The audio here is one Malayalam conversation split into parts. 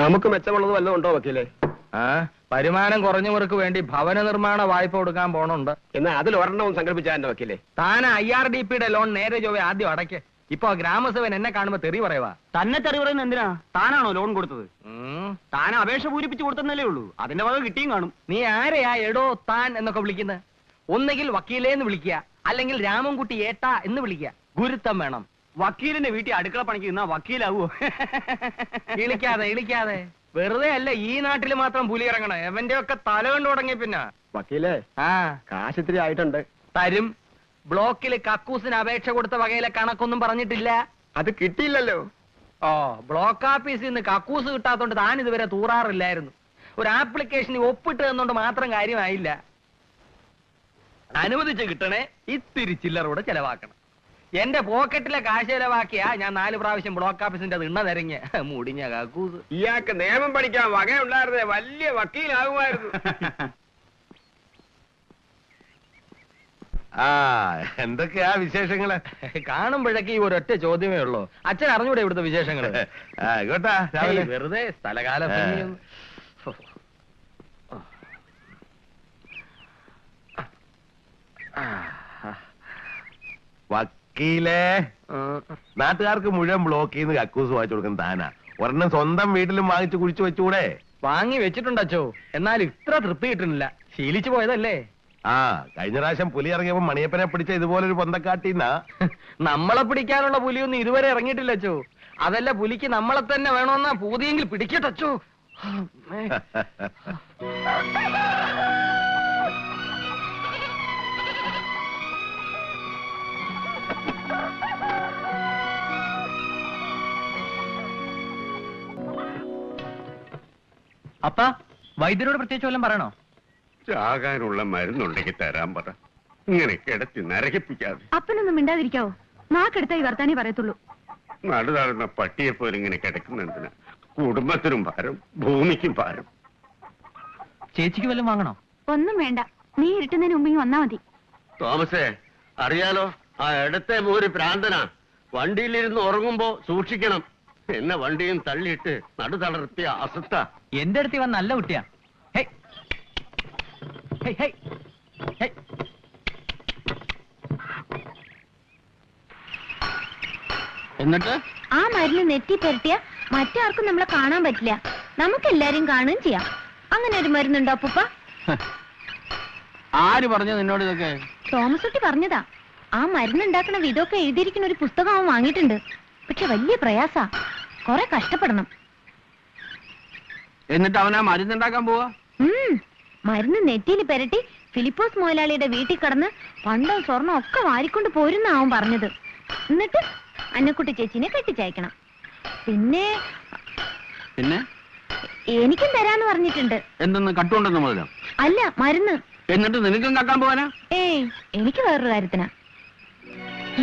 നമുക്ക് മെച്ചമുള്ളത് വല്ലതും ഉണ്ടോ വക്കീലേ? വരുമാനം കുറഞ്ഞവർക്ക് വേണ്ടി ഭവന നിർമ്മാണ വായ്പ കൊടുക്കാൻ പോണുണ്ട്. എന്നാ അതിൽ ഒരെണ്ണവും സംഘടിപ്പിച്ചാ എന്റെ വക്കീലേ. താൻ IRDPയുടെ ലോൺ നേരെ ചൊവ്വേ ആദ്യം അടയ്ക്ക്. ഇപ്പൊ ഗ്രാമസഭൻ എന്നെ കാണുമ്പോ തെറി പറയുവാ. തന്നെ തെറി പറയുന്നത് എന്തിനാ? താനാണോ ലോൺ കൊടുത്തത്? താൻ അപേക്ഷ പൂരിപ്പിച്ച് കൊടുത്തല്ലേ ഉള്ളൂ, അതിന്റെ വക കിട്ടിയും കാണും. നീ ആരെയാ എടോ താൻ എന്നൊക്കെ വിളിക്കുന്നത്? ഒന്നുകിൽ വക്കീലേന്ന് വിളിക്കുക, അല്ലെങ്കിൽ രാമൻകുട്ടി ഏട്ടാ എന്ന് വിളിക്കുക. ഗുരുത്വം വേണം. വക്കീലിന്റെ വീട്ടിൽ അടുക്കള പണിക്ക് നിന്നാ വക്കീലാവോ? ഇളിക്കാതെ വെറുതെ അല്ല ഈ നാട്ടിൽ മാത്രം പുലി ഇറങ്ങണം. എവന്റെ ഒക്കെ തല കൊണ്ട് തുടങ്ങി. പിന്നെ വക്കീലേ, കാശ് ഇത്തിരി ആയിട്ടുണ്ട്. തരും. ബ്ലോക്കിൽ കക്കൂസിന് അപേക്ഷ കൊടുത്ത വകയിലെ കണക്കൊന്നും പറഞ്ഞിട്ടില്ല. അത് കിട്ടിയില്ലല്ലോ. ബ്ലോക്ക് ഓഫീസിൽ നിന്ന് കക്കൂസ് കിട്ടാത്തോണ്ട് താൻ ഇതുവരെ തൂറാറില്ലായിരുന്നു. ഒരു ആപ്ലിക്കേഷന് ഒപ്പിട്ട് തന്നോണ്ട് മാത്രം കാര്യമായില്ല. അനുവദിച്ച് കിട്ടണേ ഇത്തിരി ചില്ലറൂടെ ചെലവാക്കണം. എന്റെ പോക്കറ്റിലെ കാശ് ചെലവാക്കിയാ ഞാൻ 4 പ്രാവശ്യം ബ്ലോക്ക് ഓഫീസിന്റെ തിണ്ണ നിരങ്ങിയ മുടിഞ്ഞ കക്കൂസ്. ഇയാൾക്ക് നിയമം പഠിക്കാൻ വകയുണ്ടായിരുന്നേ വലിയ വക്കീലാകുമായിരുന്നു. എന്തൊക്കെയാ വിശേഷങ്ങള്? കാണുമ്പോഴേക്ക് ഈ ഒരൊറ്റ ചോദ്യമേ ഉള്ളൂ. അച്ഛൻ അറിഞ്ഞൂടെ ഇവിടുത്തെ വിശേഷങ്ങള്? വെറുതെ സ്ഥലകാല വക്കീലേ, നാട്ടുകാർക്ക് മുഴുവൻ ബ്ലോക്കിൽ നിന്ന് കക്കൂസ് വാങ്ങിച്ചു കൊടുക്കുന്ന താനാ. ഒരെണ്ണം സ്വന്തം വീട്ടിലും വാങ്ങിച്ചു കുഴിച്ചു വെച്ചുകൂടെ? വാങ്ങി വെച്ചിട്ടുണ്ട് അച്ഛോ, എന്നാൽ ഇത്ര തൃപ്തി കിട്ടുന്നില്ല. ശീലിച്ചു പോയതല്ലേ. കഴിഞ്ഞ പ്രാവശ്യം പുലി ഇറങ്ങിയപ്പോ മണിയപ്പനെ പിടിച്ച ഇതുപോലൊരു പൊന്തക്കാട്ടിന്നാ. നമ്മളെ പിടിക്കാനുള്ള പുലിയൊന്നും ഇതുവരെ ഇറങ്ങിയിട്ടില്ല അച്ഛോ. അതല്ല, പുലിക്ക് നമ്മളെ തന്നെ വേണമെന്നാ പൂതിയെങ്കിൽ പിടിക്കട്ടെ അച്ഛോ. അപ്പ വൈദ്യരോട് പ്രത്യേകിച്ച് വല്ലതും പറയണോ? ചാകാനുള്ള മരുന്നുണ്ടെങ്കിൽ തരാൻ പറ. ഇങ്ങനെ കിടത്തി നരകിപ്പിക്കാതെ. അപ്പനൊന്നും മിണ്ടാതിരിക്കാവോ? നാക്കെടുത്ത ഈ വർത്താനേ പറയത്തുള്ളൂ. നടുതാഴ്ന്ന പട്ടിയെ പോലെ ഇങ്ങനെ കിടക്കുന്നതിന് കുടുംബത്തിനും ഭാരം, ഭൂമിക്കും ഭാരം. ചേച്ചിക്ക് വല്ലതും വാങ്ങണോ? ഒന്നും വേണ്ട, നീ ഇരുട്ടുന്നതിന് മുമ്പ് ഇങ്ങ് വന്നാ മതി. തോമസേ, അറിയാലോ, ആ ഇടത്തെ മോര് പ്രാന്തനാ. വണ്ടിയിലിരുന്ന് ഉറങ്ങുമ്പോ സൂക്ഷിക്കണം. എന്നെ വണ്ടിയും തള്ളിയിട്ട് നടുതളർത്തിയ അസത്ത. എന്റെ അടുത്ത് വന്ന നല്ല കുട്ടിയാ. എന്നിട്ട് ആ മരുന്ന് നെറ്റി പുരട്ടിയ മറ്റാർക്കും നമ്മളെ കാണാൻ പറ്റില്ല. നമുക്കെല്ലാരും കാണുകയും ചെയ്യാം. അങ്ങനെ ഒരു മരുന്നുണ്ടോ അപ്പൂപ്പ? ആര് പറഞ്ഞു നിന്നോട് ഇതൊക്കെ? തോമസ് കുട്ടി പറഞ്ഞതാ. ആ മരുന്നുണ്ടാക്കണ വിധമൊക്കെ എഴുതിയിരിക്കുന്ന ഒരു പുസ്തകം അവൻ വാങ്ങിയിട്ടുണ്ട്. പക്ഷെ വലിയ പ്രയാസാ, കൊറേ കഷ്ടപ്പെടണം. എന്നിട്ട് അവനാ മരുന്നുണ്ടാക്കാൻ പോവാ? മരുന്ന് നെറ്റിയിൽ പെരട്ടി ഫിലിപ്പോസ് മുതലാളിയുടെ വീട്ടിൽ കടന്ന് പണ്ടവും സ്വർണം ഒക്കെ വാരിക്കൊണ്ട് പോരുന്ന അവൻ പറഞ്ഞത്. എന്നിട്ട് അന്നക്കുട്ടി ചേച്ചിനെ കെട്ടിച്ചയക്കണം. പിന്നെ പിന്നെ എനിക്കും തരാന്ന് പറഞ്ഞിട്ടുണ്ട്. എന്തെന്ന് കട്ടുകൊണ്ടെന്ന് മുതലോ? അല്ല, മരുന്ന്. എന്നിട്ട് നിനക്കും കക്കാൻ പോവാനാ? ഏയ്, എനിക്ക് വേറൊരു കാര്യത്തിനാ.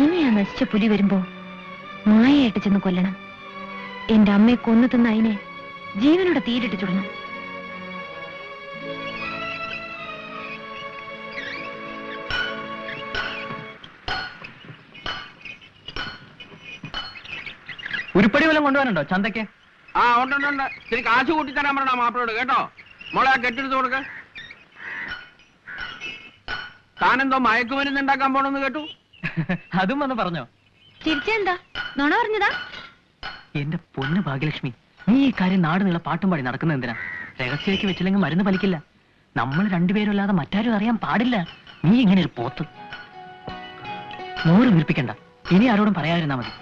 ഇനി ആ നശിച്ച പുലി വരുമ്പോ മായയായിട്ട് ചെന്ന് കൊല്ലണം. എന്റെ അമ്മയെ കൊന്നു തിന്ന അതിനെ ജീവനോടെ തീരിട്ട് ചുടണം. ഉരുപ്പടി വല്ലതും കൊണ്ടുപോകാനുണ്ടോ ചന്തയ്ക്ക്? ഉണ്ട്. ഇത്തിരി കാശ് കൂട്ടി തരാൻ പറഞ്ഞ മാപ്പിളോട് കേട്ടോ. മോളെ ആ കെട്ടെടുത്ത് കൊടുക്ക. താനെന്തോ മയക്കുമരുന്ന് ഉണ്ടാക്കാൻ പോണെന്ന് കേട്ടു. അതും വന്ന് പറഞ്ഞോ? ചിരിച്ചെന്താ, നുണ പറഞ്ഞതാ? എന്റെ പൊന്ന് ഭാഗ്യലക്ഷ്മി, നീ ഈ കാര്യം നാട് നീളെ പാട്ടും പാടി നടക്കുന്നത് എന്തിനാ? രഹസ്യമാക്കി വെച്ചില്ലെങ്കിൽ മരുന്ന് ഫലിക്കില്ല. നമ്മൾ രണ്ടുപേരും അല്ലാതെ മറ്റാരും അറിയാൻ പാടില്ല. നീ ഇങ്ങനെ ഒരു പോത്ത്. മോറ് വീർപ്പിക്കണ്ട, ഇനി ആരോടും പറയാതിരുന്നാ മതി.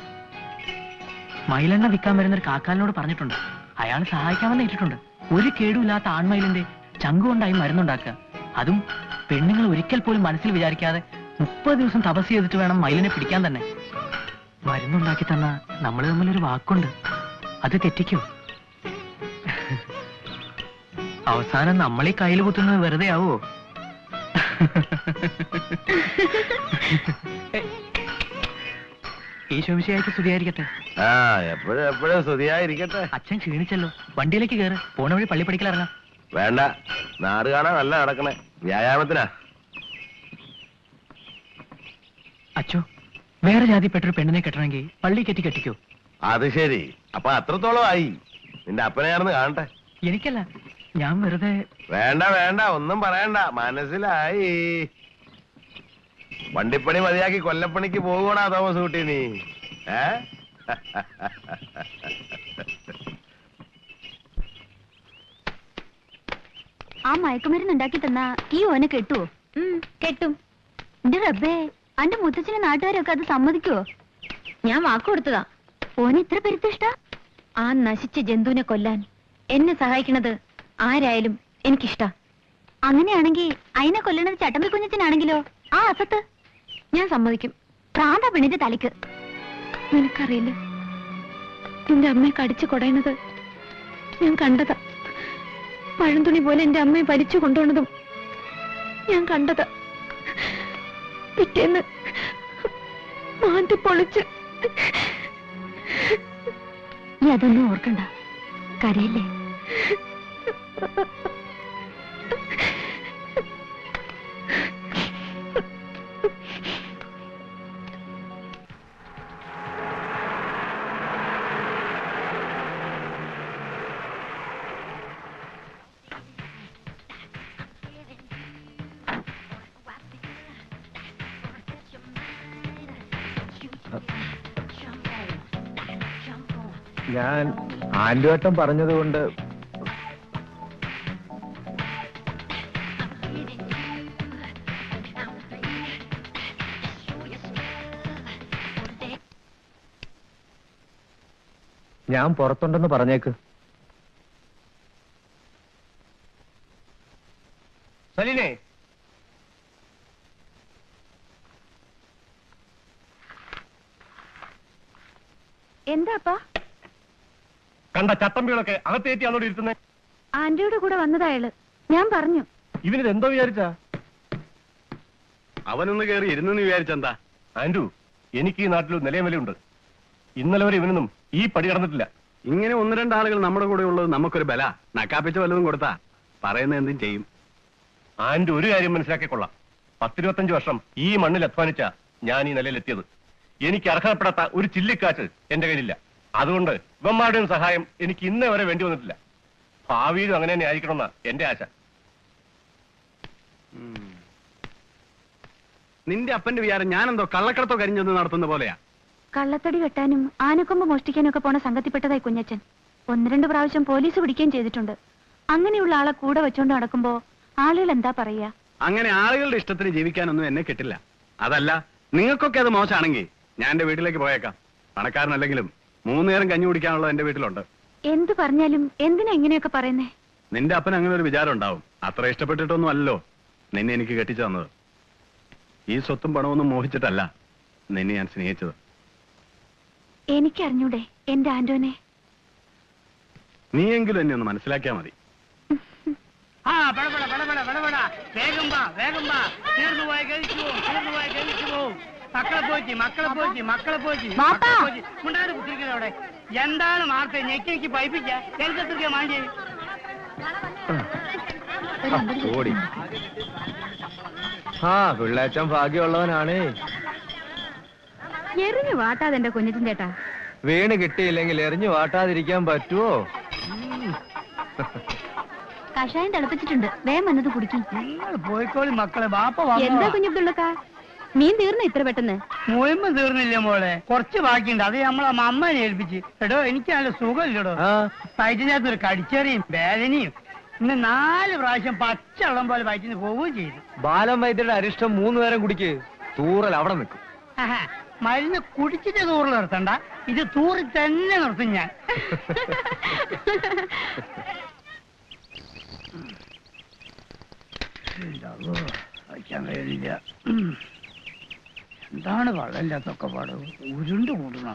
മയിലെണ്ണ വിൽക്കാൻ വരുന്നൊരു കാക്കാലിനോട് പറഞ്ഞിട്ടുണ്ട്. അയാൾ സഹായിക്കാമെന്ന് ഇട്ടിട്ടുണ്ട്. ഒരു കേടുമില്ലാത്ത ആൺമയിലിന്റെ ചങ്കുകൊണ്ടായി മരുന്നുണ്ടാക്കുക. അതും പെണ്ണുങ്ങൾ ഒരിക്കൽ പോലും മനസ്സിൽ വിചാരിക്കാതെ 30 ദിവസം തപസ് ചെയ്തിട്ട് വേണം മയിലിനെ പിടിക്കാൻ തന്നെ. മരുന്നുണ്ടാക്കി തന്ന നമ്മൾ തമ്മിലൊരു വാക്കുണ്ട്, അത് തെറ്റിക്കോ? അവസാനം നമ്മളീ കയ്യിൽ കുത്തുന്നത് വെറുതെ ആവോ? ഈശോമിശിഹായ്ക്ക് സ്തുതിയായിരിക്കട്ടെ. എപ്പോഴും സ്തുതിയായിരിക്കട്ടെ. അച്ഛൻ ക്ഷീണിച്ചല്ലോ, വണ്ടിയിലേക്ക് കയറ്. പോണ വഴി പള്ളി പഠിക്കലിറങ്ങാം. വേണ്ട, നാട് കാണാൻ നല്ല നടക്കണേ, വ്യായാമത്തിനാ. അച്ഛോ, വേറെ ജാതിപ്പെട്ടൊരു പെണ്ണിനെ കെട്ടണമെങ്കിൽ പള്ളി കെട്ടിക്കോ? അത് ശരി, അപ്പൊ അത്രത്തോളം ആയി. നിന്റെ അപ്പനെ ഞാനൊന്ന് കാണട്ടെ. എനിക്കല്ല, ഞാൻ വെറുതെ. വേണ്ട വേണ്ട, ഒന്നും പറയണ്ട, മനസ്സിലായി. വണ്ടിപ്പണി മതിയാക്കി കൊല്ലപ്പണിക്ക് പോകൂടാ തോമസ് കുട്ടി നീ. ആ മയക്കുമരുന്ന് ഉണ്ടാക്കി തന്നാ ഈ ഓനെ കെട്ടുവോ? കെട്ടും. എന്റെ റബ്ബേ, അന്റെ മുത്തച്ഛനെ നാട്ടുകാരൊക്കെ അത് സമ്മതിക്കുവോ? ഞാൻ വാക്ക് കൊടുത്തതാ. ഓന് ഇത്ര പെരുത്തിഷ്ട? ആ നശിച്ച ജന്തുവിനെ കൊല്ലാൻ എന്നെ സഹായിക്കണത് ആരായാലും എനിക്കിഷ്ട. അങ്ങനെയാണെങ്കിൽ അതിനെ കൊല്ലണത് ചട്ടമ്പി കുഞ്ഞച്ചനാണെങ്കിലോ? ആ അസത്ത് ഞാൻ സമ്മതിക്കും. പ്രാന്ത പെണ്ണിന്റെ തലയ്ക്ക്. നിനക്കറിയില്ല, എന്റെ അമ്മയെ കടിച്ചു കൊടയുന്നത് ഞാൻ കണ്ടതാ. പഴംതുണി പോലെ എന്റെ അമ്മയെ വലിച്ചു കൊണ്ടുപോണതും ഞാൻ കണ്ടതാ. പിറ്റേന്ന് മാറ്റി പൊളിച്ച്. നീ അതൊന്നും ഓർക്കണ്ട, കരയില്ലേ. ഞാൻ ആൻഡുവേട്ടൻ പറഞ്ഞതുകൊണ്ട് ഞാൻ പുറത്തുണ്ടെന്ന് പറഞ്ഞേക്ക്. സലീനെ, എന്താപ്പാ? കണ്ട ചട്ടമ്പികളൊക്കെ അകത്തേറ്റിയാണോ ഇരുത്തുന്നേ? ആന്റിയുടെ കൂടെ വന്നതായാള്. ഞാൻ പറഞ്ഞു. ഇവനിത് എന്തോ വിചാരിച്ചാ? അവനൊന്ന് കയറി ഇരുന്നെന്ന് വിചാരിച്ചെന്താ? ആൻഡു, എനിക്ക് ഈ നാട്ടിൽ നിലയം വിലയുണ്ട്. ഇന്നലെ വരെ ഇവനൊന്നും ഈ പടി കടന്നിട്ടില്ല. ഇങ്ങനെ ഒന്ന് രണ്ടാളുകൾ നമ്മുടെ കൂടെ ഉള്ളത് നമുക്കൊരു ബല. നക്കാപ്പിച്ച വല്ലതും കൊടുത്താ പറയുന്ന എന്തും ചെയ്യും. ആൻഡു ഒരു കാര്യം മനസ്സിലാക്കിക്കൊള്ളാം. 10-25 വർഷം ഈ മണ്ണിൽ അധ്വാനിച്ച ഞാൻ ഈ നിലയിലെത്തിയത്. എനിക്ക് അർഹതപ്പെടാത്ത ഒരു ചില്ലിക്കാറ്റ് എന്റെ കയ്യിലില്ല. അതുകൊണ്ട് ഇവന്മാരുടെയും സഹായം എനിക്ക് ഇന്നേ വരെ വേണ്ടി വന്നിട്ടില്ല. ഭാവിയിലും അങ്ങനെ തന്നെ ആയിരിക്കണമെന്ന എന്റെ ആശ. നിന്റെ അപ്പന്റെ വിചാരം ഞാനെന്തോ കള്ളക്കടത്തോ കരിഞ്ഞെന്ന് നടത്തുന്ന പോലെയാ. കള്ളത്തടി കെട്ടാനും ആനക്കൊമ്പ് മോഷ്ടിക്കാനും ഒക്കെ പോണ സംഘത്തിൽപ്പെട്ടതായി കുഞ്ഞച്ചൻ. 1-2 പ്രാവശ്യം പോലീസ് പിടിക്കുകയും ചെയ്തിട്ടുണ്ട്. അങ്ങനെയുള്ള ആളെ കൂടെ വെച്ചോണ്ട് നടക്കുമ്പോ ആളുകൾ എന്താ പറയാ? അങ്ങനെ ആളുകളുടെ ഇഷ്ടത്തിന് ജീവിക്കാനൊന്നും എന്നെ കിട്ടില്ല. അതല്ല, നിങ്ങൾക്കൊക്കെ അത് മോശമാണെങ്കിൽ ഞാൻ എന്റെ വീട്ടിലേക്ക് പോയേക്കാം. പണക്കാരനല്ലെങ്കിലും 3 നേരം കഞ്ഞി കുടിക്കാനുള്ളത് എന്റെ വീട്ടിലുണ്ട്. എന്ത് പറഞ്ഞാലും എന്തിനാ ഇങ്ങനെയൊക്കെ പറയുന്നേ? നിന്റെ അപ്പൻ അങ്ങനെ ഒരു വിചാരം ഉണ്ടാവും. അത്ര ഇഷ്ടപ്പെട്ടിട്ടൊന്നും അല്ലല്ലോ നിന്നെ എനിക്ക് കെട്ടിച്ചു തന്നത്. ഈ സ്വത്തും പണമൊന്നും മോഹിച്ചിട്ടല്ല നിന്നെ ഞാൻ സ്നേഹിച്ചത്. എനിക്കറിഞ്ഞൂടെ എന്റെ ആന്റോനെ? നീയെങ്കിലും എന്നെ ഒന്ന് മനസ്സിലാക്കിയാ മതി. എന്താണ് മാർത്തെ ഞെക്കി പൈപ്പിക്കാ? മാണ്ടി ഓടി. ആ പിള്ളേച്ചൻ ഭാഗ്യമുള്ളവനാണേ. എറിഞ്ഞു വാട്ടാതെ എന്റെ കുഞ്ഞിൻ ചേട്ടാ. വീണ് കിട്ടിയില്ലെങ്കിൽ എറിഞ്ഞു വാട്ടാതിരിക്കാൻ പറ്റുമോ? കഷായം തിളപ്പിച്ചിട്ടുണ്ട്, വേഗം വന്നത് കുടിക്കും. പോയിക്കോളി മക്കളെ. ബാപ്പ എന്താ കുഞ്ഞബ്ദുള്ളക്കാ, മീൻ തീർന്ന ഇത്ര പെട്ടെന്ന്? മുഴുവൻ തീർന്നില്ല മോളെ, കുറച്ച് ബാക്കിയുണ്ട്. അത് നമ്മളെ അമ്മനെ ഏൽപ്പിച്ച്. എടോ, എനിക്ക് നല്ല സുഖമില്ലടോ. വയറ്റിനകത്ത് ഒരു കടിച്ചെറിയും വേദനയും. ഇന്ന് 4 പ്രാവശ്യം പച്ചവെള്ളം പോലെ വയറ്റിന് പോവുകയും ചെയ്തു. ബാലം വൈദ്യരുടെ അരിഷ്ടം 3 നേരം കുടിക്ക്. തൂറൽ അവിടെ നിൽക്കും. മരുന്ന് കുടിച്ചിട്ട് തൂറിൽ നിർത്തണ്ട, ഇത് തൂറി തന്നെ നിർത്തും ഞാൻ. എന്താണ് വെള്ളമില്ലാത്തൊക്കെ പാട്? ഉരുണ്ട് കൂടണ.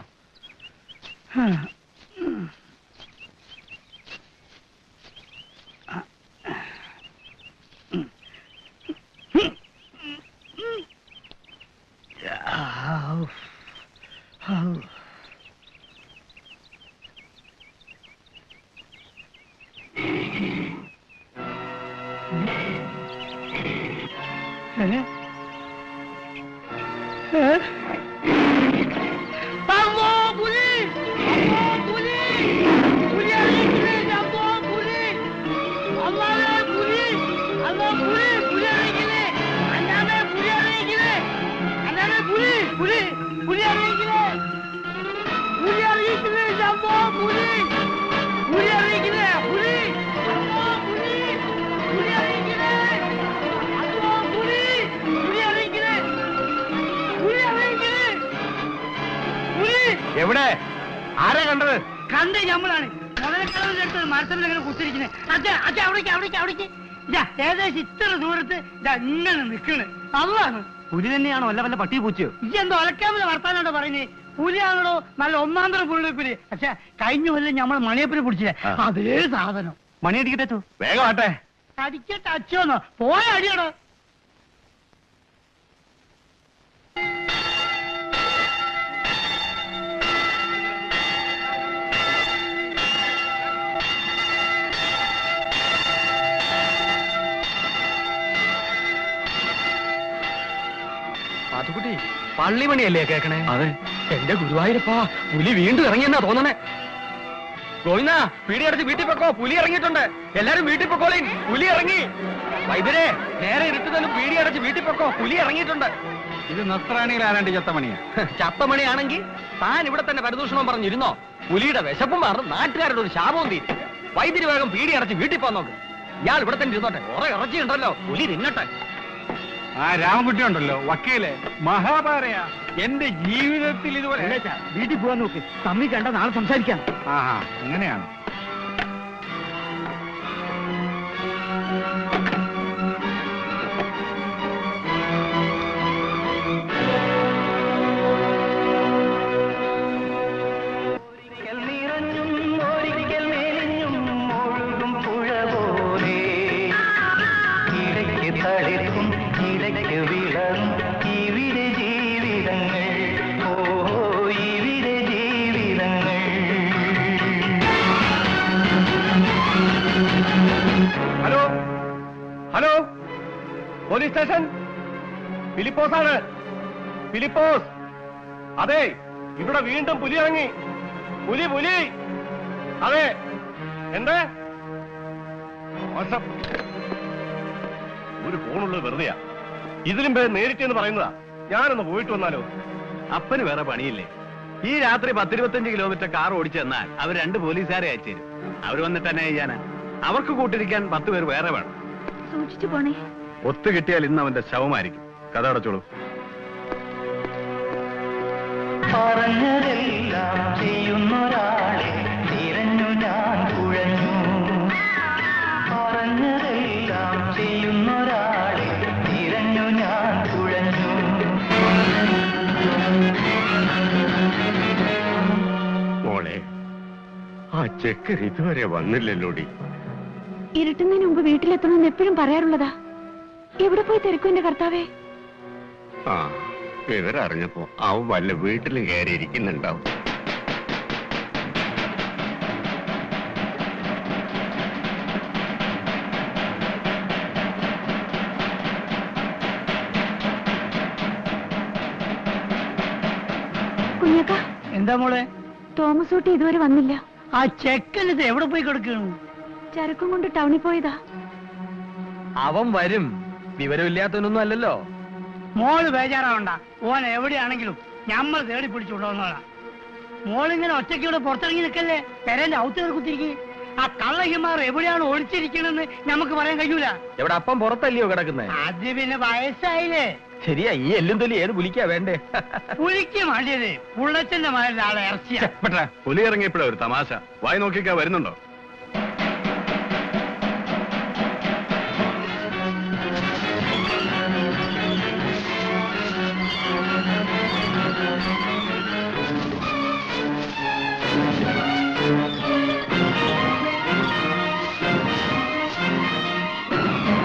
അമ്മോ പുലി! അമ്മോ ആരാ കണ്ടത്? കണ്ട് നമ്മളാണ് മുതലക്കടവിന്റെ അടുത്ത് മരത്തിൽ ഇങ്ങനെ കുത്തിരിക്കുന്നത്. അച്ഛാ അച്ഛാ അവിടേക്ക് ഇതാ ഏകദേശം ഇത്ര ദൂരത്ത് ഇതാ ഇങ്ങനെ നിൽക്കണ്. അതാണ് പുലി തന്നെയാണോ അല്ല വല്ല പട്ടി പൂച്ചയോ? ഈ എന്തോ ഒലക്കാമല വർത്താനോട് പറയുന്നേ. പുലിയാണോ നല്ല ഒന്നാന്തരം പുള്ളിപ്പുലി. പക്ഷെ കഴിഞ്ഞ കൊല്ലം നമ്മൾ മണിയപ്പുലി പിടിച്ചില്ലേ അതേ സാധനം. മണി അടിക്കട്ടെ, വേഗം ആട്ടെ. അടിക്കട്ടെ അച്ഛന്നോ പോയ അടിയടോ. പാത്തുക്കുട്ടി പള്ളിമണിയല്ലേ കേക്കണേ? അതെ. എന്റെ ഗുരുവായൂരപ്പാ, പുലി വീണ്ടും ഇറങ്ങിയെന്നാ തോന്നണേ. ഗോവിന്ദ, പീടിയടച്ച് വീട്ടിൽ പൊക്കോ, പുലി ഇറങ്ങിയിട്ടുണ്ട്. എല്ലാരും വീട്ടിൽ പൊക്കോളീൻ, പുലി ഇറങ്ങി. വൈദ്യരെ, നേരെ ഇരുട്ടുതലും പീടിയടച്ച് വീട്ടിൽ പൊക്കോ, പുലി ഇറങ്ങിയിട്ടുണ്ട്. ഇത് നസ്രാണിയിൽ ആരാണ്ട് ചത്തമണിയാ? ചത്തമണിയാണെങ്കിൽ താൻ ഇവിടെ തന്നെ പരദൂഷണം പറഞ്ഞിരുന്നോ? പുലിയുടെ വിശപ്പും മാറും, നാട്ടുകാരുടെ ഒരു ശാപവും തീരും. വൈദ്യുതി വേഗം പീടിയടച്ച് വീട്ടിൽ പോകാൻ നോക്ക്. ഇയാൾ ഇവിടെ തന്നെ ഇരുന്നോട്ടെ, കുറെ ഇറച്ചിയുണ്ടല്ലോ, പുലി തിന്നട്ടെ. ആ രാമകുട്ടി ഉണ്ടല്ലോ, വക്കീലെ, മഹാഭാരയാ. എന്റെ ജീവിതത്തിൽ ഇതുപോലെ. വീട്ടിൽ പോകാൻ നോക്ക്, തമ്മി കണ്ട നാളെ സംസാരിക്കാം. ആഹാ, അങ്ങനെയാണ്. Hello hello, police station, Philipose ആണ്. ഫിലിപ്പോസ്. അതെ, ഇവിടെ വീണ്ടും പുലി ഇറങ്ങി. പുലി പുലി. അതെ. എന്ത്? മോശം. ഒരു ഫോണുള്ളത് വെറുതെയാ. ഇതിലും പേര് നേരിട്ട് എന്ന് പറയുന്നതാ. ഞാനൊന്ന് പോയിട്ട് വന്നാലോ? അപ്പന് വേറെ പണിയില്ലേ? ഈ രാത്രി 10-25 കിലോമീറ്റർ കാർ ഓടിച്ചു തന്നാൽ അവർ 2 പോലീസുകാരെ അയച്ചു തരും. അവർ വന്നിട്ട് തന്നെ ചെയ്യാനാ? അവർക്ക് കൂട്ടിരിക്കാൻ 10 പേർ വേറെ വേണം. സൂക്ഷിച്ചു പോണേ. ഒത്തു കിട്ടിയാൽ ഇന്ന് അവന്റെ ശവമായിരിക്കും. കഥ അടച്ചോളൂ. പറഞ്ഞതെല്ലാം ചെയ്യുന്നൊരാളെ തിരഞ്ഞു ഞാൻ കുഴഞ്ഞു. പറഞ്ഞതെല്ലാം ചെയ്യുന്നൊരാളെ തിരഞ്ഞു ഞാൻ കുഴഞ്ഞു. മോളെ, ആ ചെക്കർ ഇതുവരെ വന്നില്ലല്ലോടി. ഇരുട്ടുന്നതിന് മുമ്പ് വീട്ടിലെത്തണമെന്ന് എപ്പോഴും പറയാറുള്ളതാ. എവിടെ പോയി തിരക്കും എന്റെ കർത്താവേ? ആ, വിവരറിഞ്ഞപ്പോ അവൻ വല്ല വീട്ടിലും കയറിയിരിക്കുന്നുണ്ടാവും. കുഞ്ഞക്ക, എന്താ മോളെ? തോമസ് ഊട്ടി ഇതുവരെ വന്നില്ല. ആ ചെക്കനിത് എവിടെ പോയി കിടക്കുന്നു? ചരക്കും കൊണ്ട് ടൗണിൽ പോയതാ. അവൻ വരും, വിവരമില്ലാത്തവനൊന്നും അല്ലല്ലോ. മോള് ബേജാറാവണ്ട. ഓൻ എവിടെയാണെങ്കിലും ഞമ്മൾ തേടി പിടിച്ചുകൊണ്ടുവന്നോളാ. മോളിങ്ങനെ ഒറ്റയ്ക്കൂടെ പുറത്തിറങ്ങി നിൽക്കല്ലേ, പെരന്റെ ഔത്ത് കുത്തിരിക്കും. ആ കള്ളഹിമാർ എവിടെയാണ് ഒളിച്ചിരിക്കണെന്ന് നമുക്ക് പറയാൻ കഴിയൂല. എവിടെ അപ്പം പുറത്തല്ലയോ കിടക്കുന്നേ? അത് പിന്നെ വയസ്സായില്ലേ. ശരിയാ, ഈ എല്ലും തൊലി ഏത് പുലിക്കാ വേണ്ടേ? പുലിക്ക് വേണ്ടിയത് പുള്ളച്ചന്റെ മകളുടെ ആളെ ഇറച്ചിയാ. പുലി ഇറങ്ങിയപ്പോഴാ ഒരു തമാശ. വായി നോക്കിക്കാ വരുന്നുണ്ടോ?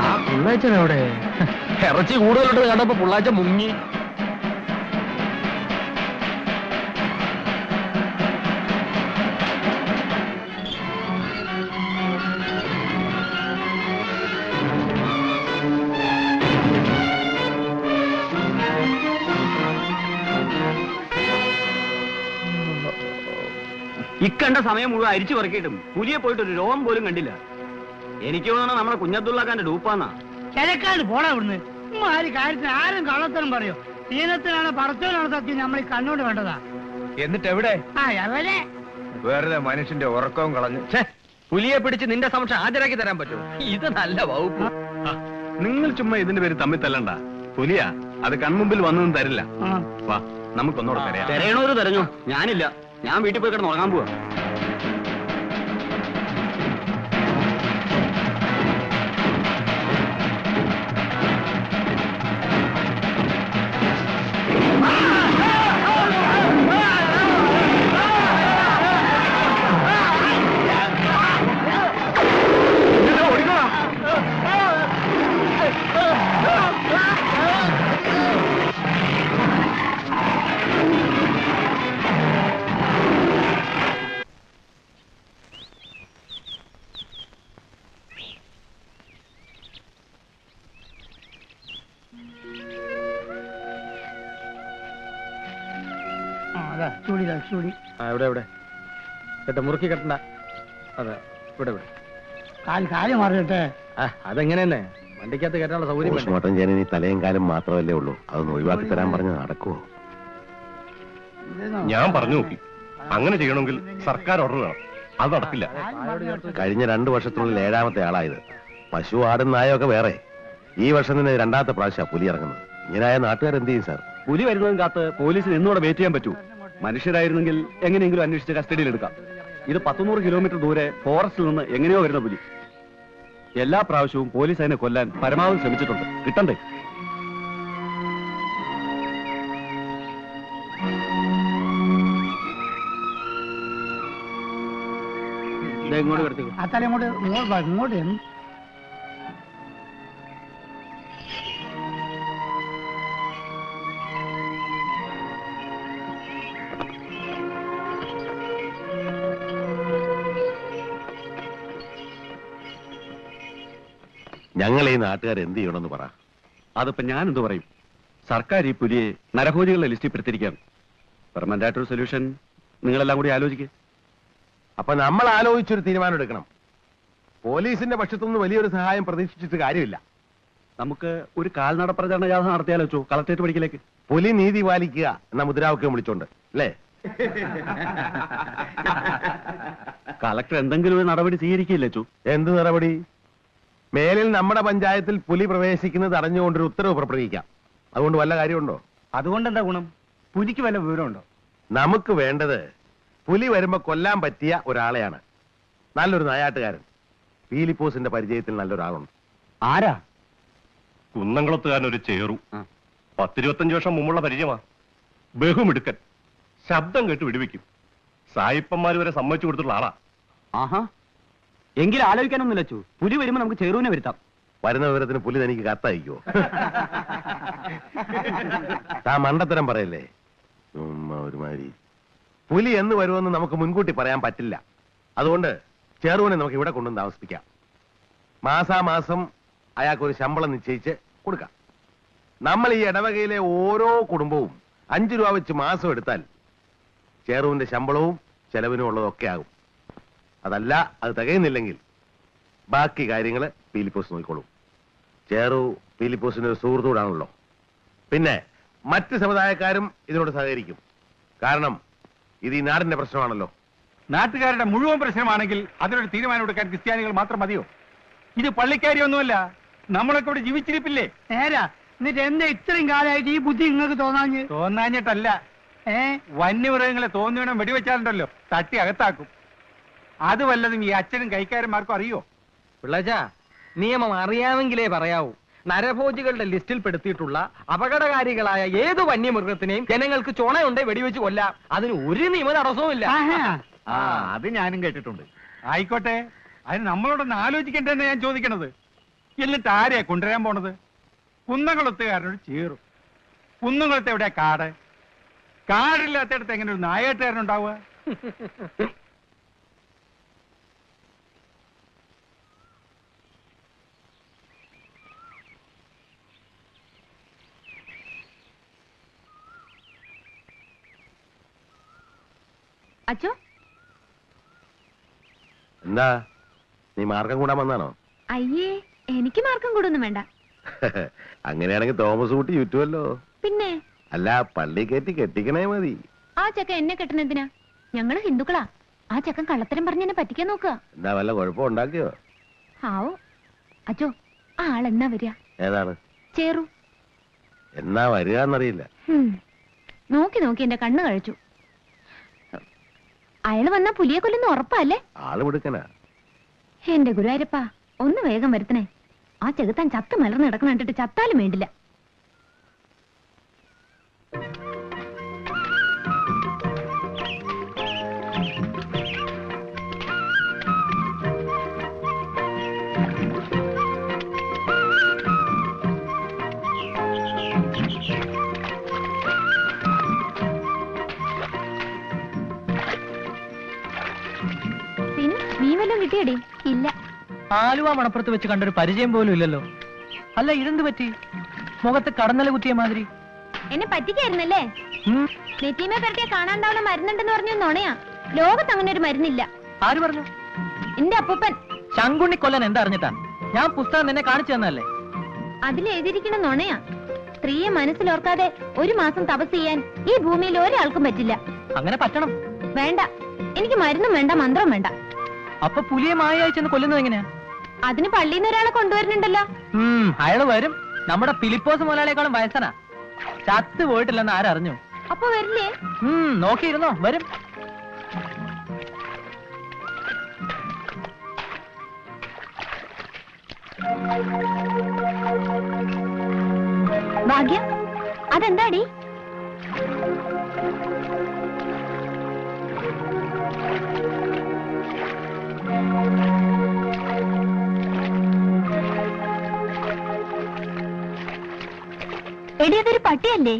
ആ പുള്ളാച്ചൻ എവിടെ? ഇറച്ചി കൂടുതലുണ്ട് കണ്ടപ്പോ പുള്ളാച്ച മുങ്ങി. ഇക്കണ്ട സമയം മുഴുവൻ അരിച്ചു പറക്കിയിട്ടും പുലിയെ പോയിട്ട് ഒരു രോഗം പോലും കണ്ടില്ല. എനിക്ക് തോന്നണം നമ്മുടെ കുഞ്ഞബ്ദുള്ളാക്കാന്റെ ഡൂപ്പാന്നാ. കിഴക്കാണ്ട് പോടാ ഇവിടുന്ന്. ആര് കാര്യത്തിന് ആരും കള്ളത്തരം പറയോ? ദീനത്തിനാണ് പറച്ചവനാണ് സത്യം നമ്മൾ ഈ കണ്ണോട് വേണ്ടതാ. എന്നിട്ട് എവിടെ? ആ എവരെ വെറുതെ മനുഷ്യന്റെ ഉറക്കവും കളഞ്ഞു. പുലിയെ പിടിച്ച് നിന്റെ സമക്ഷം ഹാജരാക്കി തരാൻ പറ്റും. ഇത് നല്ല വകുപ്പ്. നിങ്ങൾ ചുമ്മാ ഇതിന്റെ പേര് തമ്മിൽ തല്ലണ്ട. പുലിയാ, അത് കൺമുമ്പിൽ വന്നൊന്നും തരില്ല. വാ, നമുക്കൊന്നോടെ തരാം. തെരയണോര് തെരഞ്ഞു, ഞാനില്ല. ഞാൻ വീട്ടിൽ പോയി കിടന്ന് ഉറങ്ങാൻ പോവാ. ചൂടി എവിടെ കേട്ടോ, മുറുക്കി കെട്ടണ്ട. അതെ, ഇവിടെ കാല് മാറിട്ടെ. അതെങ്ങനെ തന്നെ വണ്ടിക്കകത്ത് കയറ്റാനുള്ള സൗകര്യം വേണ്ടേ? പോസ്റ്റ്മോർട്ടം ചെയ്യാൻ ഇനി തലയും കാലം മാത്രമല്ലേ ഉള്ളൂ. അതൊന്ന് ഒഴിവാക്കി തരാൻ പറഞ്ഞ് നടക്കുവോ? ഞാൻ പറഞ്ഞു നോക്കി, അങ്ങനെ ചെയ്യണമെങ്കിൽ സർക്കാർ ഓർഡർ വേണം. അത് നടക്കില്ല. കഴിഞ്ഞ 2 വർഷത്തിനുള്ളിൽ 7ാമത്തെ ആളായത്. പശു ആടും നായൊക്കെ വേറെ. ഈ വർഷം തന്നെ 2ാമത്തെ പ്രാവശ്യമാണ് പുലി ഇറങ്ങുന്നത്. ഇങ്ങനായ നാട്ടുകാർ എന്ത് ചെയ്യും സാർ? പുലി വരുന്നതും കാത്ത് പോലീസിന് ഇന്നൂടെ വെയിറ്റ് ചെയ്യാൻ പറ്റൂ? മനുഷ്യരായിരുന്നെങ്കിൽ എങ്ങനെയെങ്കിലും അന്വേഷിച്ച് കസ്റ്റഡിയിൽ എടുക്കാം. ഇത് 100 കിലോമീറ്റർ ദൂരെ ഫോറസ്റ്റിൽ നിന്ന് എങ്ങനെയോ വരുന്ന പുലി. എല്ലാ പ്രാവശ്യവും പോലീസ് അതിനെ കൊല്ലാൻ പരമാവധി ശ്രമിച്ചിട്ടുണ്ട്. കിട്ടണ്ടേ? ഇങ്ങോട്ട് കിടത്തിക്കോ. ആ തല ഇങ്ങോട്ട് ഞങ്ങൾ ഈ നാട്ടുകാർ എന്ത് ചെയ്യണമെന്ന് പറ. അതിപ്പോ ഞാൻ എന്ത് പറയും? സർക്കാർ ഈ പുലിയെ നരഭോജികളുടെ ലിസ്റ്റിൽ പെടുത്തിരിക്കുകയാണ്. പെർമനന്റ് ആയിട്ടൊരു സൊല്യൂഷൻ നിങ്ങളെല്ലാം കൂടി ആലോചിക്കുക. അപ്പൊ നമ്മൾ ആലോചിച്ചൊരു തീരുമാനം എടുക്കണം. പോലീസിന്റെ പക്ഷത്തുനിന്ന് വലിയൊരു സഹായം പ്രതീക്ഷിച്ചിട്ട് കാര്യമില്ല. നമുക്ക് ഒരു കാൽനട പ്രചാരണ ജാഥ നടത്തിയാലോ വെച്ചു, കളക്ടറേറ്റ് പഠിക്കലേക്ക്. പുലി നീതി പാലിക്കുക എന്ന മുദ്രാവാക്യം വിളിച്ചോണ്ട് അല്ലേ? കളക്ടർ എന്തെങ്കിലും ഒരു നടപടി സ്വീകരിക്കില്ലേ ചു? എന്ത് നടപടി? മേലിൽ നമ്മുടെ പഞ്ചായത്തിൽ പുലി പ്രവേശിക്കുന്നത് തടഞ്ഞുകൊണ്ടൊരു ഉത്തരവ് പുറപ്പെടുവിക്കാം. അതുകൊണ്ട് വല്ല കാര്യമുണ്ടോ? അതുകൊണ്ട് എന്താ ഗുണം? പുലിക്ക് വല്ല വിവരമുണ്ടോ? നമുക്ക് വേണ്ടത് പുലി വരുമ്പോ കൊല്ലാൻ പറ്റിയ ഒരാളെയാണ്. നല്ലൊരു നായാട്ടുകാരൻ. പീലിപ്പോസിന്റെ പരിചയത്തിൽ നല്ലൊരാളുണ്ട്. ആരാ? കുന്നംകുളത്തുകാരൻ ഒരു ചേറു. 10-25 വർഷം മുമ്പുള്ള പരിചയമാ. ബഹുമിടുക്കൻ. ശബ്ദം കേട്ട് വിടുവിക്കും. സായിപ്പന്മാര് വരെ സമ്മതിച്ചു കൊടുത്തിട്ടുള്ള ആളാ. ആഹാ, എങ്കിലും ആലോചിക്കാനൊന്നുമില്ല ചു. പുലി വരുമ്പോ നമുക്ക് ചെറുവിനെ വരുത്താം. വരുന്ന വിവരത്തിന് പുലി തനിക്ക് കത്തയക്കുവോ? താ മണ്ടത്തരം പറയല്ലേ. ഒരുമാതിരി പുലി എന്ന് വരുമെന്ന് നമുക്ക് മുൻകൂട്ടി പറയാൻ പറ്റില്ല. അതുകൊണ്ട് ചെറുവിനെ നമുക്ക് ഇവിടെ കൊണ്ടുവന്ന് താമസിപ്പിക്കാം. മാസാമാസം അയാൾക്കൊരു ശമ്പളം നിശ്ചയിച്ച് കൊടുക്കാം. നമ്മൾ ഈ ഇടവകയിലെ ഓരോ കുടുംബവും 5 രൂപ വെച്ച് മാസം എടുത്താൽ ചെറുവിന്റെ ശമ്പളവും ചെലവിനും ഉള്ളതൊക്കെ ആകും. അതല്ല, അത് തികയുന്നില്ലെങ്കിൽ ബാക്കി കാര്യങ്ങള് പീലിപ്പോസ് നോക്കിക്കോളും. ചേറു പീലിപ്പോസിന്റെ ഒരു സുഹൃത്തൂടാണല്ലോ. പിന്നെ മറ്റ് സമുദായക്കാരും ഇതിനോട് സഹകരിക്കും. കാരണം ഇത് ഈ നാടിന്റെ പ്രശ്നമാണല്ലോ. നാട്ടുകാരുടെ മുഴുവൻ പ്രശ്നമാണെങ്കിൽ അതിനൊരു തീരുമാനം എടുക്കാൻ ക്രിസ്ത്യാനികൾ മാത്രം മതിയോ? ഇത് പള്ളിക്കാരിയൊന്നുമല്ല. നമ്മളൊക്കെ ഇവിടെ ജീവിച്ചിരിപ്പില്ലേ? നേരാ. എന്നിട്ട് എന്താ ഇത്രയും കാലമായിട്ട് ഈ ബുദ്ധി നിങ്ങൾക്ക് തോന്നാഞ്ഞിട്ടല്ല. വന്യമൃഗങ്ങളെ തോന്നിയണം വെടിവെച്ചാലുണ്ടല്ലോ തട്ടി അകത്താക്കും. അത് വല്ലതും ഈ അച്ഛനും കൈക്കാരന്മാർക്കും അറിയോ? പിള്ളേച്ച, നിയമം അറിയാമെങ്കിലേ പറയാവൂ. നരഭോജികളുടെ ലിസ്റ്റിൽ പെടുത്തിയിട്ടുള്ള അപകടകാരികളായ ഏത് വന്യമൃഗത്തിനെയും ജനങ്ങൾക്ക് ചുണയുണ്ടെ വെടിവെച്ച് കൊല്ലാം. അതിന് ഒരു നിയമ തടസ്സവുമില്ല. അത് ഞാനും കേട്ടിട്ടുണ്ട്. ആയിക്കോട്ടെ, അതിന് നമ്മളോടൊന്ന് ആലോചിക്കണ്ടെന്ന് ഞാൻ ചോദിക്കണത്. എന്നിട്ട് ആരെയാ കൊണ്ടുവരാൻ പോണത്? കുന്നംകുളത്തുകാരനോട് ചേറും. കുന്നംകുളത്ത് എവിടെയാ കാട്? കാടില്ലാത്തടത്ത് എങ്ങനെ ഒരു നായാട്ടുകാരനുണ്ടാവുക? അച്ചോ, എന്താ നീ മാർഗം കൂടാൻ വന്നാണോ? അയ്യേ, എനിക്ക് മാർക്കം കൂടൊന്നും വേണ്ട. അങ്ങനെയാണെങ്കിൽ തോമസ് കുട്ടി ചുറ്റുമല്ലോ. പിന്നെ അല്ല, പള്ളി കയറ്റി കെട്ടിക്കണേ മതി. ആ ചക്ക എന്നെ കെട്ടണെന്തിനാ? ഞങ്ങള് ഹിന്ദുക്കളാ. ആ ചക്കൻ കള്ളത്തരം പറഞ്ഞ് എന്നെ പറ്റിക്കാൻ നോക്കുക. എന്താ വല്ല കുഴപ്പം ഉണ്ടാക്കിയോ? ആവോ. അച്ചോ, ആ ആളെന്നാ വരിക? ഏതാണ്? ചേറു. എന്നാ വരിക എന്നറിയില്ല. നോക്കി നോക്കി എന്റെ കണ്ണ് കഴിച്ചു. അയാള് വന്നാ പുലിയെ കൊല്ലുന്ന ഉറപ്പല്ലേ? ആള് കൊടുക്കനാ. എന്റെ ഗുരുവായൂരപ്പ, ഒന്ന് വേഗം വരുത്തണേ. ആ ചെകുത്താൻ ചത്ത് മലർന്ന് കിടക്കണ കണ്ടിട്ട് ചത്താലും വേണ്ടില്ല. നീ വല്ലതും കിട്ടിയടി? ഇല്ല. ആലുവ മണപ്പുറത്ത് വെച്ച് കണ്ടൊരു പരിചയം പോലും ഇല്ലല്ലോ. അല്ല, ഇതെന്ത് പറ്റി? മുഖത്ത് കടന്നല കുത്തിയ മാതിരി. എന്നെ പറ്റിക്കായിരുന്നല്ലേ? നെറ്റീമെ പരട്ടിയെ കാണാണ്ടാവണ മരുന്നുണ്ടെന്ന് പറഞ്ഞു. നുണയാ. ലോകത്ത് അങ്ങനെ ഒരു മരുന്നില്ല. ആര് പറഞ്ഞു? എന്റെ അപ്പൂപ്പൻ. ശങ്കുണ്ണി കൊല്ലൻ എന്താ അറിഞ്ഞിട്ടാ? ഞാൻ പുസ്തകം നിന്നെ കാണിച്ചു തന്നല്ലേ? അതിലെഴുതിയിരിക്കണ നുണയാ. സ്ത്രീയെ മനസ്സിലോർക്കാതെ 1 മാസം തപസ് ചെയ്യാൻ ഈ ഭൂമിയിൽ ഒരാൾക്കും പറ്റില്ല. അങ്ങനെ പറ്റണം. വേണ്ട, എനിക്ക് മരുന്നും വേണ്ട, മന്ത്രവും വേണ്ട. അപ്പൊ പുലിയെ മായയായി ചെന്ന് കൊല്ലുന്നത് എങ്ങനെയാ? അതിന് പള്ളിയിൽ നിന്ന് ഒരാളെ കൊണ്ടുവരുന്നുണ്ടല്ലോ. അയാള് വരും. നമ്മുടെ ഫിലിപ്പോസ് മുതലാളിയേക്കാളും വയസ്സനാ. ചത്ത് പോയിട്ടില്ലെന്ന് ആരറിഞ്ഞു? അപ്പൊ വരില്ലേ? നോക്കിയിരുന്നോ, വരും. ഭാഗ്യം, അതെന്താടി? എടി, അതൊരു പട്ടിയല്ലേ?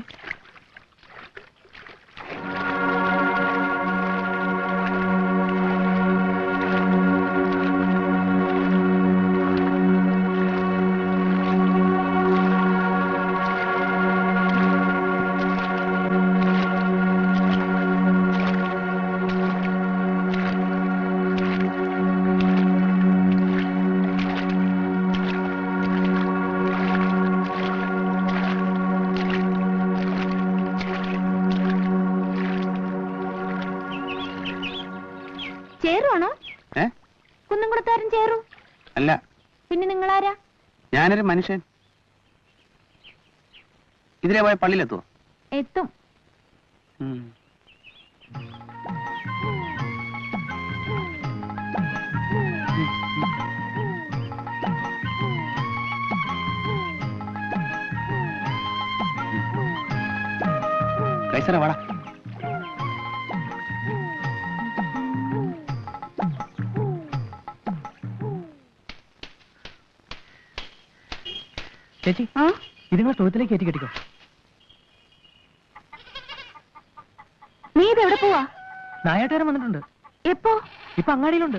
ചേറുവാണോ? കുന്നംകുളത്താരൻ ചേറു അല്ല. പിന്നെ നിങ്ങളാരാ? ഞാനൊരു മനുഷ്യൻ. ഇതിലെ പോയ പള്ളിയിലെത്തുവോ? എത്തും. കൈസറ വാടാ. ചേച്ചി, ഇതിങ്ങളെ തൊഴുത്തിലേക്ക് കയറ്റി കെട്ടിക്കോ. നീ ഇത് എവിടെ പോവാ? നായാട്ടുകാരൻ വന്നിട്ടുണ്ട്. എപ്പോ? ഇപ്പൊ അങ്ങാടിയിലുണ്ട്.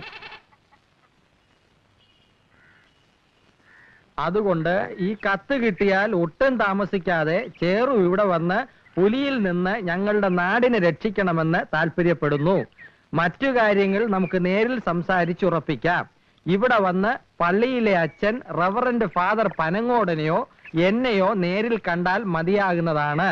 അതുകൊണ്ട് ഈ കത്ത് കിട്ടിയാൽ ഒട്ടും താമസിക്കാതെ ചേറു ഇവിടെ വന്ന് പുലിയിൽ നിന്ന് ഞങ്ങളുടെ നാടിനെ രക്ഷിക്കണമെന്ന് താല്പര്യപ്പെടുന്നു. മറ്റു കാര്യങ്ങൾ നമുക്ക് നേരിൽ സംസാരിച്ചുറപ്പിക്കാം. ഇവിടെ വന്ന് പള്ളിയിലെ അച്ഛൻ റവറന്റ് ഫാദർ പനങ്ങോടനെയോ എന്നെയോ നേരിൽ കണ്ടാൽ മതിയാകുന്നതാണ്.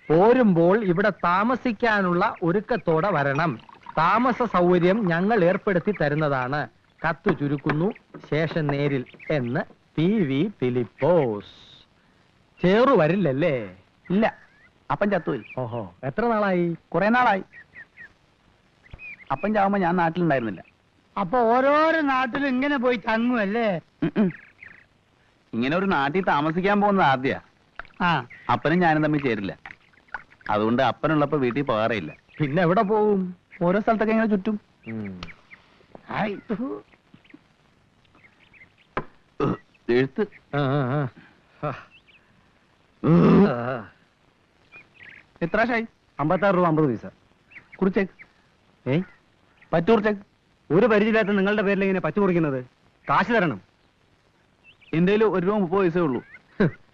പോരുമ്പോൾ ഇവിടെ താമസിക്കാനുള്ള ഒരുക്കത്തോടെ വരണം. താമസ സൗകര്യം ഞങ്ങൾ ഏർപ്പെടുത്തി തരുന്നതാണ്. കത്ത് ചുരുക്കുന്നു, ശേഷം നേരിൽ എന്ന് PV ഫിലിപ്പോസ്. ചേറു വരില്ലല്ലേ? ഇല്ല, അപ്പൻ ചത്തുപോയി. ഓഹോ, എത്ര നാളായി? കുറെ നാളായി. അപ്പൻ ചാവുമ്പോ ഞാൻ നാട്ടിലുണ്ടായിരുന്നില്ല. അപ്പൊ ഓരോരോ നാട്ടിലും ഇങ്ങനെ പോയി തങ്ങുമല്ലേ? ഇങ്ങനെ ഒരു നാട്ടിൽ താമസിക്കാൻ പോകുന്നത് ആദ്യ. അപ്പനും ഞാനും തമ്മിൽ ചേരില്ല. അതുകൊണ്ട് അപ്പനുള്ളപ്പോ വീട്ടിൽ പോകാറില്ല. പിന്നെ എവിടെ പോവും? ഓരോ സ്ഥലത്തൊക്കെ ഇങ്ങനെ ചുറ്റും. എഴുത്ത് എത്ര ഷായി? 56 രൂപ 50 പൈസ. കുറിച്ചേക്ക്. പറ്റുറിച്ചേക്ക്. ഒരു പരിചയമില്ലാത്ത നിങ്ങളുടെ പേരിൽ ഇങ്ങനെ പച്ച കുറിക്കുന്നത്? കാശ് തരണം. എന്റെ 1 രൂപ 30 പൈസേ ഉള്ളൂ.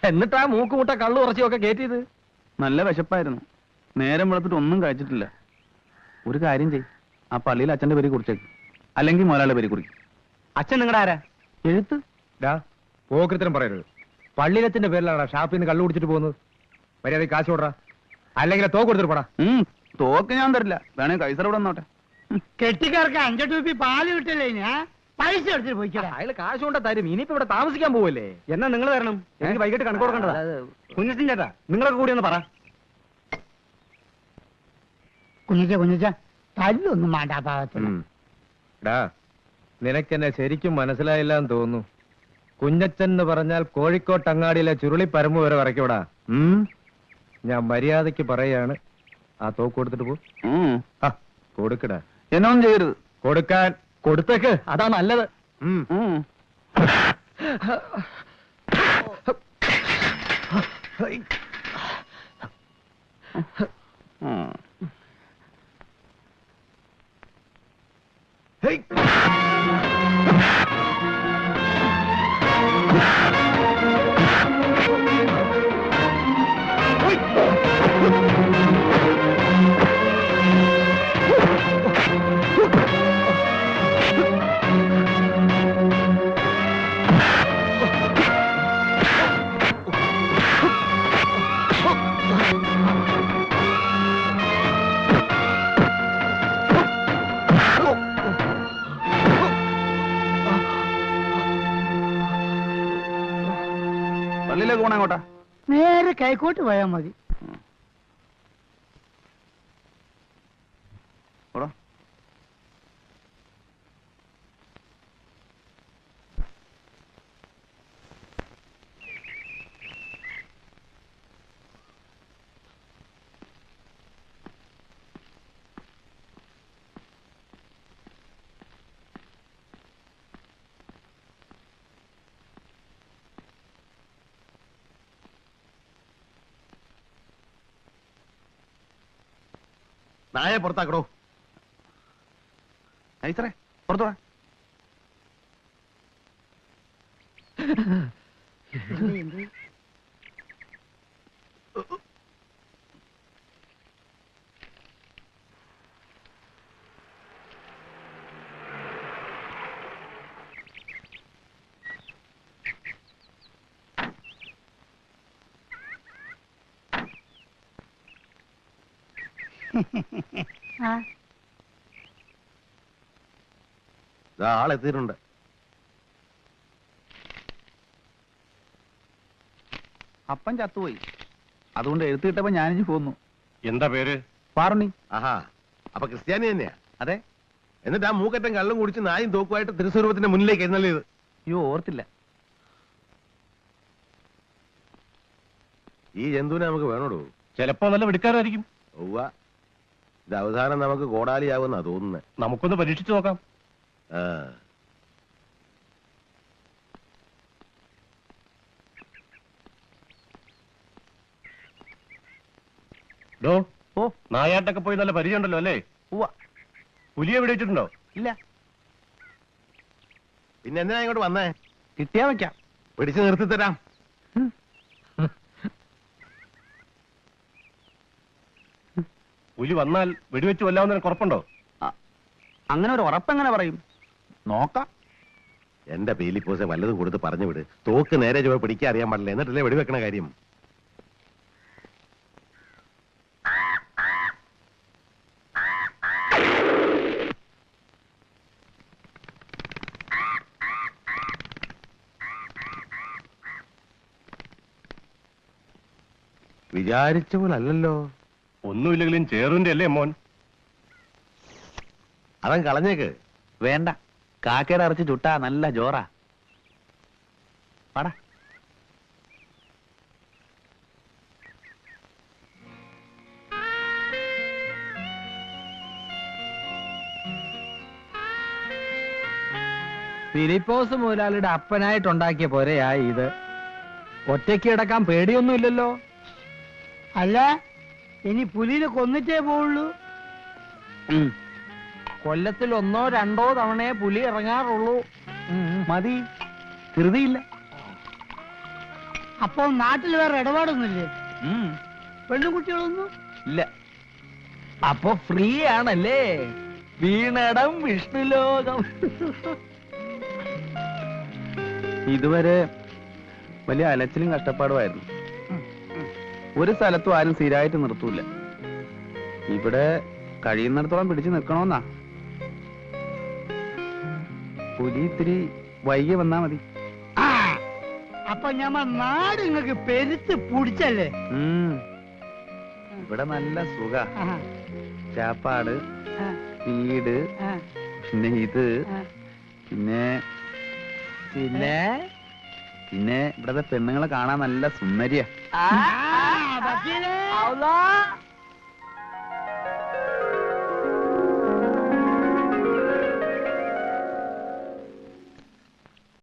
എന്നിട്ടാ മൂക്കുമുട്ട കള്ളു കുറച്ചൊക്കെ കയറ്റിയത്? നല്ല വിശപ്പായിരുന്നു. നേരം വെളുത്തിട്ട് ഒന്നും കഴിച്ചിട്ടില്ല. ഒരു കാര്യം ചെയ്, ആ പള്ളിയിൽ അച്ഛന്റെ പേര് കുറിച്ചേക്ക്. അല്ലെങ്കിൽ മുതലാളിയുടെ പേര് കുറിക്കും. അച്ഛൻ നിങ്ങളുടെ ആരാ? എഴുത്ത്. പോകൃത്തരം പറയരുത്. പള്ളിയിലത്തിന്റെ പേരിലാണ് ഷാപ്പിൽ നിന്ന് കള്ളു കുടിച്ചിട്ട് പോകുന്നത്. മര്യാദ കാശ് കൊടുറാ, അല്ലെങ്കിൽ തോക്ക് കൊടുത്തിട്ട് പോടാ. തോക്ക് ഞാൻ തരില്ല. വേണേ കൈസർ ഇവിടെ വന്നോട്ടെ. കെട്ടിക്കാർക്ക് 5 രൂപ പാല് കിട്ടില്ലേ? പൈസ എടുത്തിട്ട് പോയിക്കടാ. അയാൾ കാശ് കൊണ്ട തരും. ഇനിയിപ്പോ ഇവിടെ താമസിക്കാൻ പോവല്ലേ? എന്നാ നിങ്ങൾ തരണം. എനിക്ക് വൈകിട്ട് കണക്ക് കൊടുക്കണ്ടതാ. കുഞ്ഞച്ചൻ ചേട്ടാ, നിങ്ങളൊക്കെ കൂടി ഒന്ന് പറ. കുഞ്ഞച്ച തല്ലൊന്നും വേണ്ട പാവത്തിന്. നിനക്കെന്നെ ശരിക്കും മനസ്സിലായില്ലാന്ന് തോന്നുന്നു. കുഞ്ഞച്ചൻ എന്ന് പറഞ്ഞാൽ കോഴിക്കോട്ടങ്ങാടിയിലെ ചുരുളിപ്പരമ്പ് വരെ വരയ്ക്കൂടാ. ഞാൻ മര്യാദയ്ക്ക് പറയാണ്, ആ തോക്ക് കൊടുത്തിട്ട് പോ. കൊടുക്കടാ. എന്നൊന്നും ചെയ്യരുത്. കൊടുക്കാൻ. കൊടുത്തേക്ക്, അതാ നല്ലത്. പള്ളിയിലേക്ക് പോണ അങ്ങോട്ടാ? നേരെ കൈക്കോട്ട് പോയാൽ മതി. നായെ പുറത്താക്കടോ. ഐസറേ പുറത്തു വാ. ആളെത്തിയിട്ടുണ്ട്. അപ്പൻ ചത്തുപോയി, അതുകൊണ്ട് എഴുത്തിട്ടപ്പോ ഞാനിഞ്ഞ് പോന്നു. എന്താ പേര്? പാറുണി. ആഹാ, അപ്പൊ ക്രിസ്ത്യാനി തന്നെയാ? അതെ. എന്നിട്ട് ആ മൂക്കറ്റം കള്ളും കുടിച്ച് നായും തോക്കുമായിട്ട് തിരുസ്വരൂപത്തിന്റെ മുന്നിലേക്ക് എഴുന്നള്ളിയത്? അയ്യോ, ഓർത്തില്ല. ഈ ജന്തുവിനെ നമുക്ക് വേണോടൂ. ചിലപ്പോ നല്ല വെടിക്കാരായിരിക്കും. ഒവ്വ, ഇത് അവസാനം നമുക്ക് കോടാലിയാവുന്നാ തോന്നുന്നത്. നമുക്കൊന്ന് പരീക്ഷിച്ചു നോക്കാം. ഡോ, ഓ, നായാട്ടൊക്കെ പോയി നല്ല പരിചയമുണ്ടല്ലോ അല്ലേ? പുലിയെ വെടിവെച്ചിട്ടുണ്ടോ? ഇല്ല. പിന്നെ എന്തിനാ ഇങ്ങോട്ട് വന്നേ? കിട്ടിയാ വെക്കാം. പിടിച്ചു നിർത്തിത്തരാം. പുലി വന്നാൽ വെടിവെച്ച് കൊല്ലാവുന്നതിന് കുഴപ്പമുണ്ടോ? അങ്ങനെ ഒരു ഉറപ്പെങ്ങനെ പറയും? നോക്കാം. എന്റെ പീലിപ്പോസെ വല്ലതും കൊടുത്ത് പറഞ്ഞു വിട്. തോക്ക് നേരെ ചുവ പിടിക്കാൻ അറിയാൻ പാടില്ല, എന്നിട്ടല്ലേ വെടിവെക്കണ കാര്യം. വിചാരിച്ച പോലല്ലോ. ഒന്നുമില്ലെങ്കിലും ചേറുവിന്റെ അല്ലേ മോൻ? അതൻ കളഞ്ഞേക്ക്. വേണ്ട, കാക്കയുടെ അരച്ച് ചുട്ടാ നല്ല ജോറാ. പാടാ. ഫിലിപ്പോസ് മുതലാളിയുടെ അപ്പനായിട്ടുണ്ടാക്കിയ പോരെയായി ഇത്. ഒറ്റയ്ക്ക് കിടക്കാൻ പേടിയൊന്നുമില്ലല്ലോ. അല്ല, ഇനി പുലിനെ കൊന്നിട്ടേ പോവുള്ളൂ. കൊല്ലത്തിൽ 1-2 തവണയെ പുലി ഇറങ്ങാറുള്ളൂ. മതി, ധൃതിയില്ല. അപ്പൊ നാട്ടിൽ വേറെ ഇടപാടൊന്നുമില്ലേ? പെണ്ണുകുട്ടികളൊന്നും ഇല്ല. അപ്പൊ ഫ്രീ ആണല്ലേ? വീണടം വിഷ്ണുലോകം. ഇതുവരെ വലിയ അലച്ചിലും കഷ്ടപ്പാടുമായിരുന്നു. ഒരു സ്ഥലത്തും ആരും സ്ഥിരമായിട്ട് നിർത്തൂല. ഇവിടെ കഴിയുന്നിടത്തോളം പിടിച്ചു നിൽക്കണമെന്നാ. പുലി ഇത്തിരി വൈകി വന്നാ മതി. അപ്പൊ ഞമ്മ നാട് നിങ്ങൾക്ക് പെരുത്ത് പിടിച്ചല്ലേ? ഇവിടെ നല്ല സുഖ. ചാപ്പാട്, വീട്, പിന്നെ ഇത്, പിന്നെ പിന്നെ പിന്നെ ഇവിടത്തെ പെണ്ണുങ്ങളെ കാണാൻ നല്ല സുന്ദരിയാ. വക്കീലേ